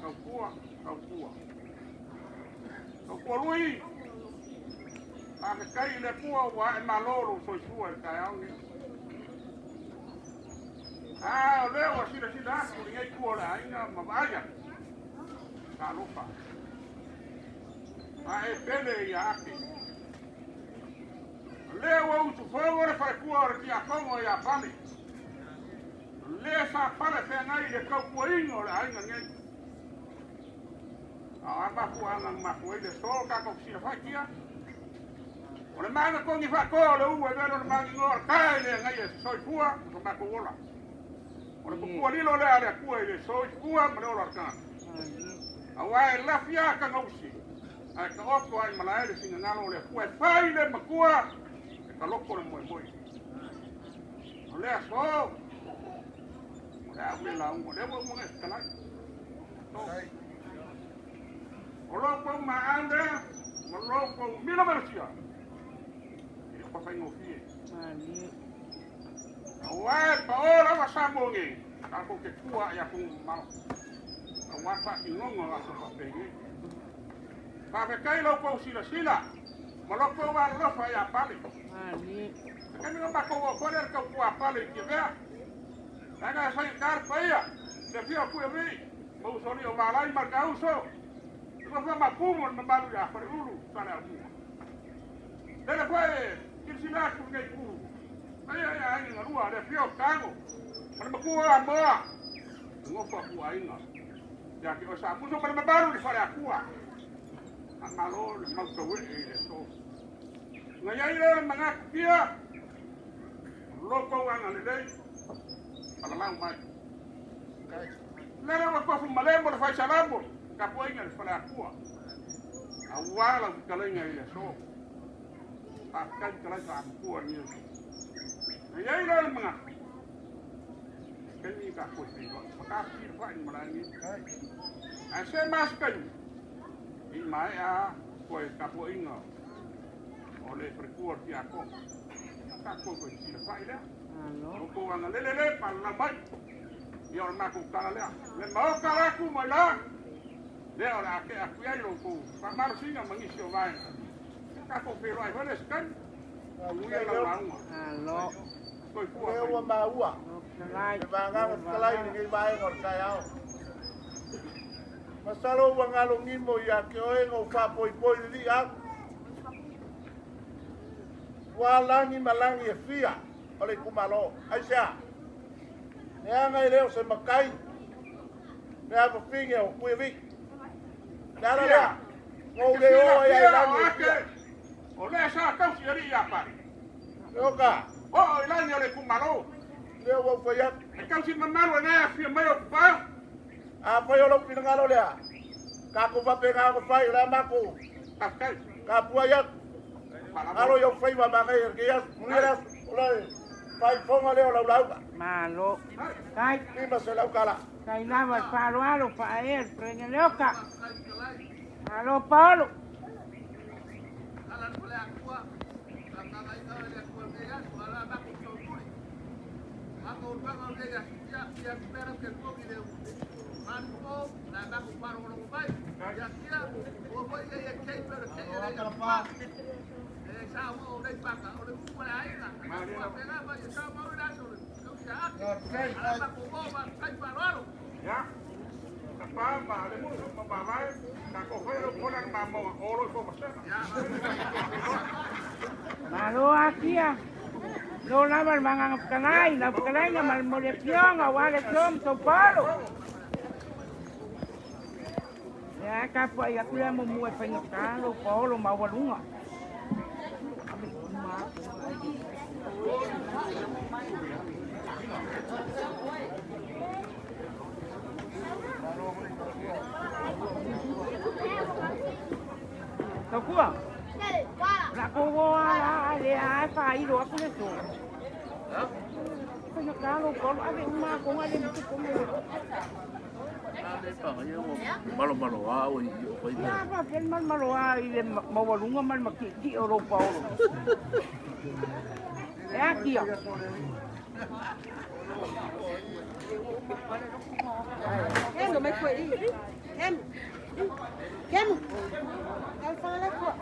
kaukua, kaukua. Kaukua lui. Ake kai le kua wa e malolo so sua e kai au ni. Ah, le wa sida aku ngai kua la inga mabaya. Ka lupa. Ah, e pele ya ake. Le wa utu fo le fa kua o ti akongo ya pali. Le sa pale fe ngai le kaukua ingo la inga ngai. Ah, ba ku anga ma ku ile so ka ko si fa kia. Ole mana ko ni fa ko le u e velo ma ni ngor kai le ngai e so fua ko ma ko ola. Ole ko ku ni lo le ale ku ile so fua ma lo ka. Awai la fia ka ngausi. Ai ka o ko ai mala ele singa ngalo le ku e fai le ma ku ka loko le moi moi. Ole so. Ole a la un le mo mo ka la. Olo ko ma ande, olo ko mino mercia. Ile ko fai no fie. Awai pa ora wa samongi. Ka ko ke tua ya ko ma. Awai pa ingongo wa so pa pegi. Pa pe kai lo ko sila. Malo ko wa lo fa ya pali. Kami no ba ko ko le ka ku pali ki vea. Daga sai kar pa ya. De fio ku e mo so ni o malai marka uso. Cosa ma fumo non vado a fare ulu sana mu. Dele foi kisina ku ngai ku. Ai na rua de fio kago. Para ma ku a moa. Ngo fa ku ai na. Ya que o sa puso para ma baru di fare a ku. Angalo ma ko we e so. Ngai ai le manga kia. Loko anga le dei. Para lang mai. Lera wa ko fu malembo le fai salambo. Kapoinga le fala kua. Awala kalenga ile so. Akan kala sa kua ni. Ai le manga. Kani ka ko ti. Makasi fa ni malani. Ai se mas kai. I mai a ko kapoinga. Ole perkuar ti ako. Ka ko ti fa ile. No ko anga le pa la mai. Yo ma ku kala le. Le ma kala ku mai la. Leo la que acuia lo ku. Pa mar singa mangisio vai. Ka ko pe vai vale skan. Uia la launga. Alo. Koi ku. Leo ma ua. Lai. Ba nga ko lai ni ngai vai ngor kai au. Masalo wa ngalo ngimo ya ke o ngo fa poi di a. Wa langi malangi e fia. Ole ku malo. Aisha. Nea ngai leo se makai. Nea pa finge o ku vi. Dala la. Ngau le o ya langi. Ole sa ka si ri ya pa. Oka. O langi ole ku malo. Leo wa fa ya. E ka si mamalo na fi mai o pa. A fa yo lo pinangalo le. Ka ko fa pe nga ko fa ira ma ko. Paskai. Ka pua ya. Alo yo fa ba ma ngai ke ya. Munira ole. Fai fonga leo lau lau. Malo. Kai. Ni ma se lau kala. Kai lava palo alo pa el prende leoka. Alo Paulo. Ya. papa, le mundo, papá, vai, la coger los ponen más moa, oro y como sea. Malo aquí ya. Lo naman mga kanay, napkanay nga malmoleksyon, awaleksyon, sopalo. Ya kapwa ya kuya mo muwe pengkalo, polo mawalunga. Takua. La kuwa ya fa iro aku leso. Pengkalo polo ave uma ko ave mtu ko mo. Malo au i oi. Ya ba ken mal maloa ile mawalunga mal makiki oro polo. Ya kia. Em rồi mấy quậy đi. Em. Em. Em sao lấy quậy?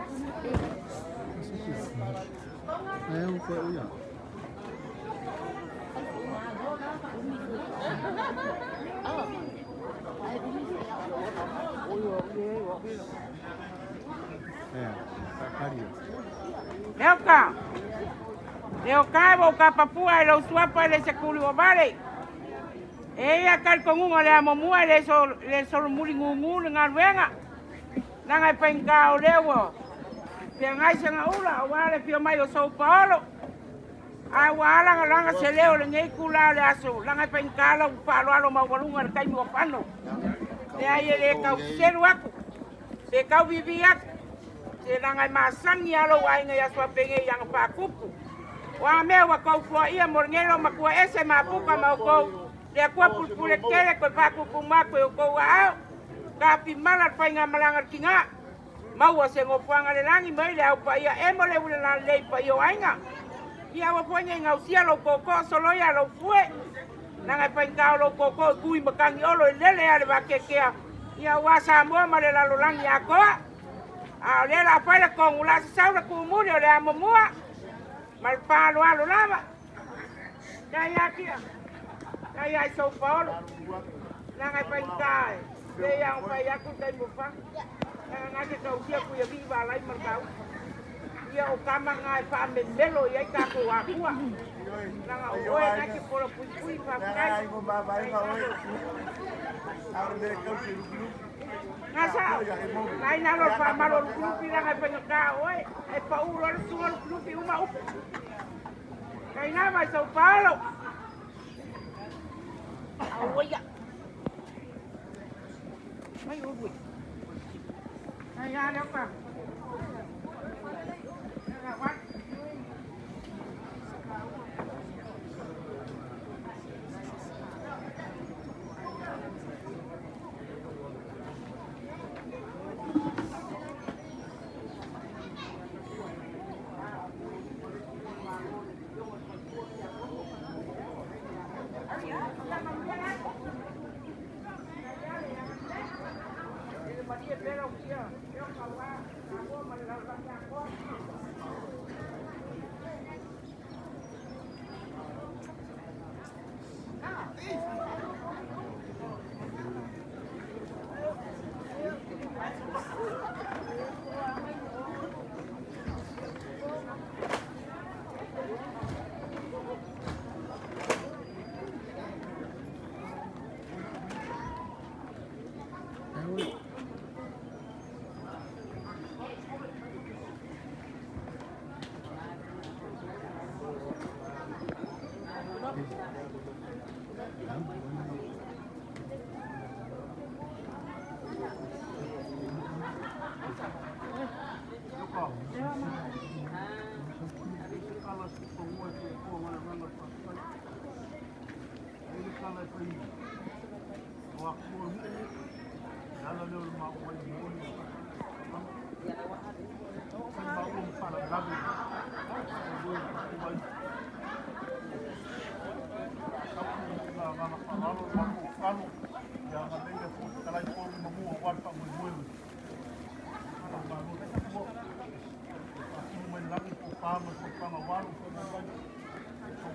Em quậy nhỉ? Leuka. Leuka boka papua lo suapa le sekuli wabare. Ella kal kongunga le amomua le so muri ngungu ngal wenga. Nanga penka olewo. Pengai sanga ula wale pio mai o São Paulo. Ai wala langa se leo le ngai kula le aso. Langa penka la palo alo mawalunga kai mo pano. Le ai le kau seru aku. Se kau vivi aku. Se nanga masangi alo ai ngai aswa penge yang pakupu. Wa me wa kau fua ia morngelo makua ese mapuka mauko. Le akua pulpule kele ko pakupu mako ko wa. Kapi malat pa nga malangar kinga. Mau se ngopuanga le langi mai le au pa ia emole ule la lei pa yo ainga. Ia wa ponya nga usia lo koko solo ya lo fue. Nanga pa nga lo koko kui makangi olo lele ale ba kekea. Ia wa sa mo male la lo langi ako. A le la pa le kon ula sa la ku mu le amomua. Mal pa lo alo lama. Ya kia. Ya São Paulo. Nanga pa nga. Le yang pa ya ku kai mo fa. Nga ke kau kia ku ya viva lai markau. Ia o kama ngai pa mendelo ia ka ko akua. Nga o nga ke polo pui pa kai. Ai mo ba vai ka oi. Ar de ko si lu. Nga sa. Nai na lo pa malo lu pi nga pa nga oi. E pa u lo su lu pi uma u. Kai na vai São Paulo. Oia. Mai ui. Ai ya pa.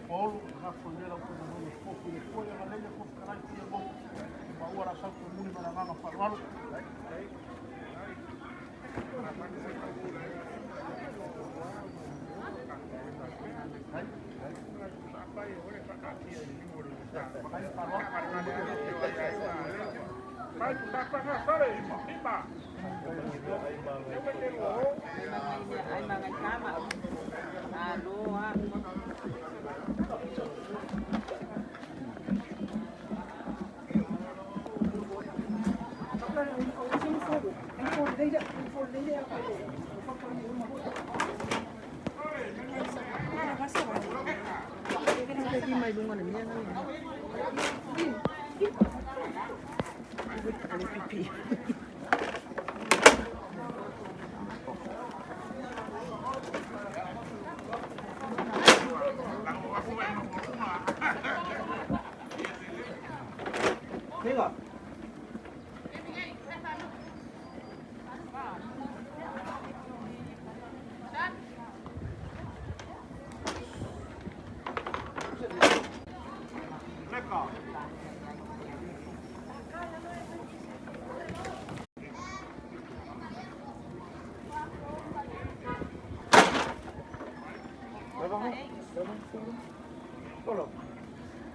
Paulo, na folheira, o que não foi, a lenha, o caralho, que é bom. ora sa ko muni mana nganga fa walu Ay mga kama. Ano ha? Tengok. Tolong.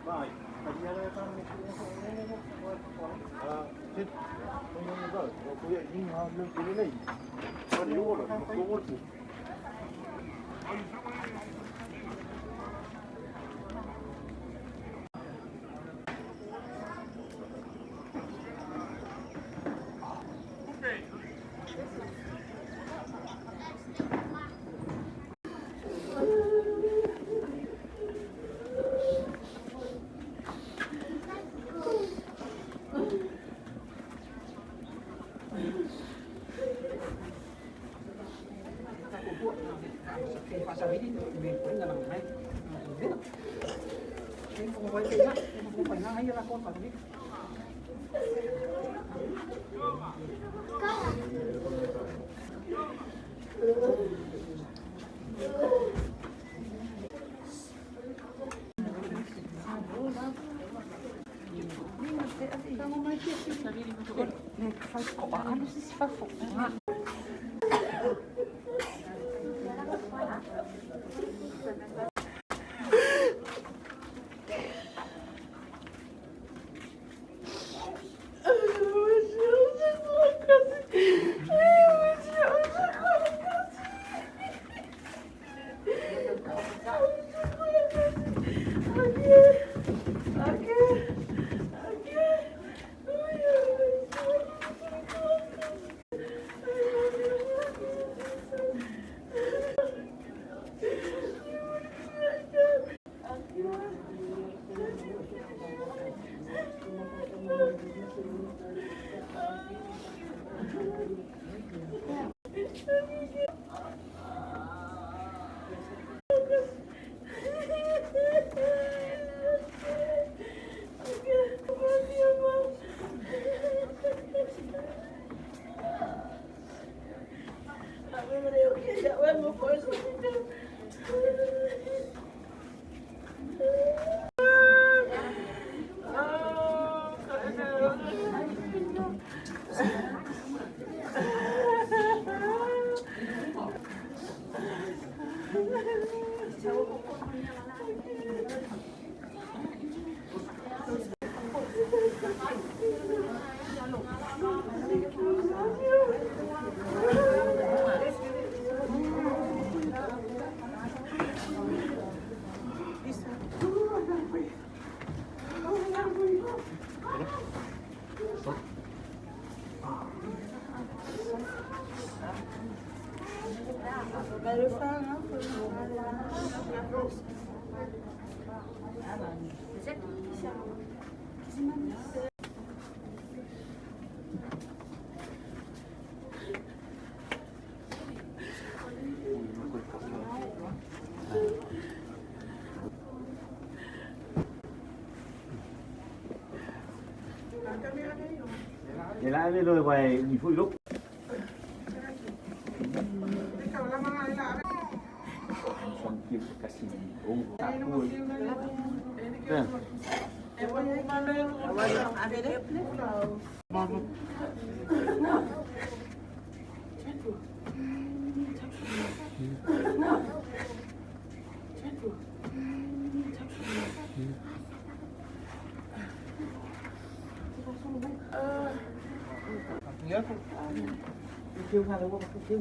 Baik. Tadi ada yang tahu ni. Sit. Tunggu dulu. Aku ya ini belum ini lagi. Ada dua lah. Dua tu. Vậy là đi rồi về mình phui lúc. Xong kêu cái gì uống tạt vui. Kêu hai đứa con kêu